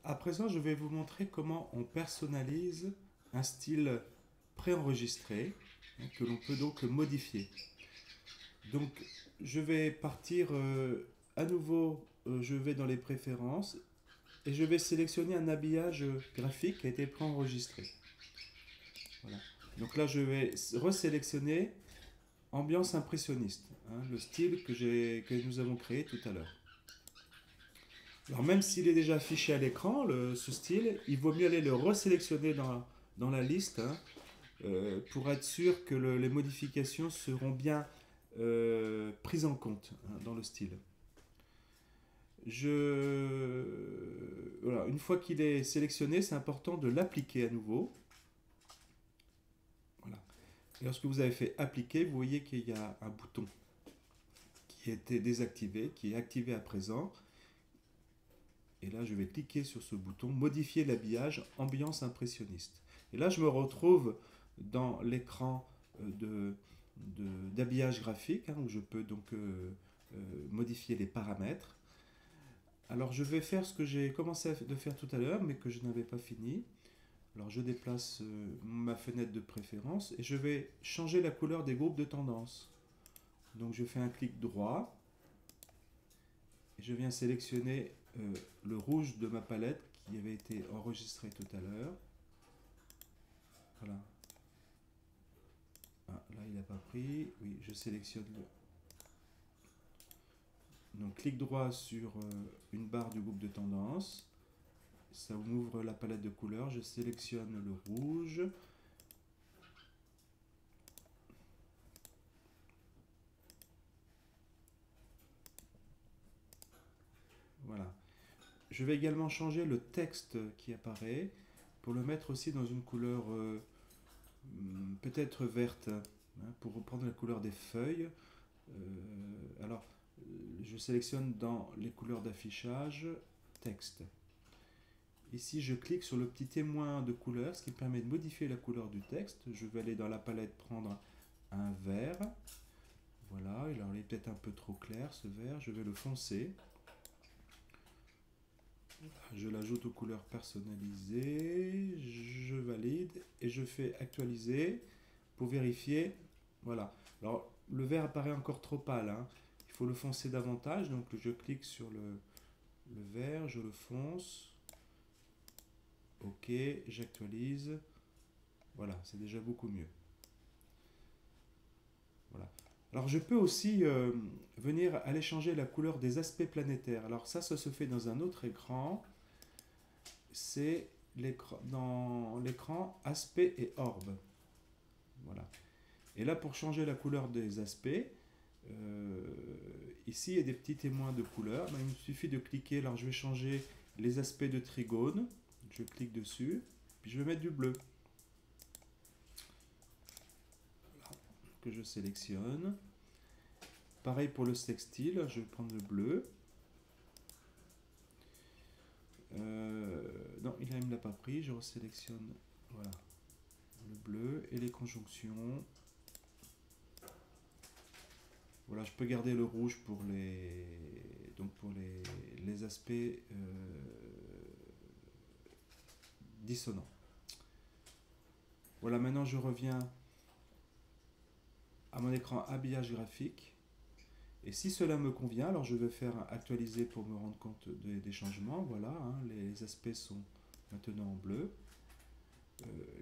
À présent, je vais vous montrer comment on personnalise un style préenregistré que l'on peut donc modifier. Donc, je vais partir à nouveau, je vais dans les préférences et je vais sélectionner un habillage graphique qui a été préenregistré. Voilà. Donc là, je vais resélectionner ambiance impressionniste, le style que nous avons créé tout à l'heure. Alors même s'il est déjà affiché à l'écran, ce style, il vaut mieux aller le resélectionner dans la liste pour être sûr que les modifications seront bien prises en compte dans le style. Voilà, une fois qu'il est sélectionné, c'est important de l'appliquer à nouveau. Voilà. Et lorsque vous avez fait appliquer, vous voyez qu'il y a un bouton qui a été désactivé, qui est activé à présent. Et là, je vais cliquer sur ce bouton modifier l'habillage ambiance impressionniste. Et là, je me retrouve dans l'écran d'habillage graphique où je peux donc modifier les paramètres. Alors, je vais faire ce que j'ai commencé à faire tout à l'heure, mais que je n'avais pas fini. Alors, je déplace ma fenêtre de préférence et je vais changer la couleur des groupes de tendance. Donc, je fais un clic droit et je viens sélectionner le rouge de ma palette qui avait été enregistré tout à l'heure. Voilà. Ah, là, il n'a pas pris. Oui, je sélectionne le. Donc, clic droit sur une barre du groupe de tendance. Ça m'ouvre la palette de couleurs. Je sélectionne le rouge. Voilà. Je vais également changer le texte qui apparaît pour le mettre aussi dans une couleur peut-être verte, pour reprendre la couleur des feuilles. Alors, je sélectionne dans les couleurs d'affichage, texte. Ici, je clique sur le petit témoin de couleur, ce qui me permet de modifier la couleur du texte. Je vais aller dans la palette prendre un vert. Voilà, alors il est peut-être un peu trop clair ce vert, je vais le foncer. Je l'ajoute aux couleurs personnalisées, je valide et je fais actualiser pour vérifier. Voilà. Alors le vert apparaît encore trop pâle, il faut le foncer davantage, donc je clique sur le vert, je le fonce. Ok, j'actualise. Voilà, c'est déjà beaucoup mieux. Voilà. Alors je peux aussi venir aller changer la couleur des aspects planétaires. Alors ça se fait dans un autre écran. C'est dans l'écran aspect et orbe. Voilà. Et là, pour changer la couleur des aspects, ici, il y a des petits témoins de couleur. Ben, il me suffit de cliquer. Alors, je vais changer les aspects de trigone. Je clique dessus. Puis, je vais mettre du bleu. Voilà, que je sélectionne. Pareil pour le sextile. Je vais prendre le bleu. Non, il ne me l'a pas pris. Je resélectionne. Voilà. Le bleu et les conjonctions. Voilà, je peux garder le rouge pour les aspects dissonants. Voilà, maintenant je reviens à mon écran habillage graphique. Et si cela me convient, alors je vais faire actualiser pour me rendre compte des changements. Voilà, les aspects sont maintenant en bleu.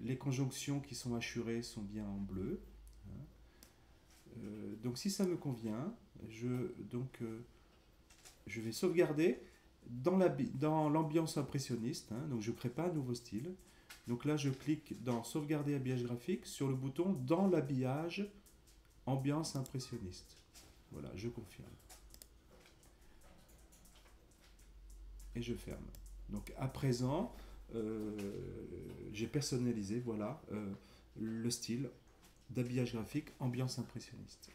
Les conjonctions qui sont assurées sont bien en bleu. Donc si ça me convient, je vais sauvegarder dans l'ambiance impressionniste. Donc je ne crée pas un nouveau style. Donc là, je clique dans sauvegarder habillage graphique sur le bouton dans l'habillage ambiance impressionniste. Voilà, je confirme. Et je ferme. Donc à présent, j'ai personnalisé, voilà, le style d'habillage graphique ambiance impressionniste.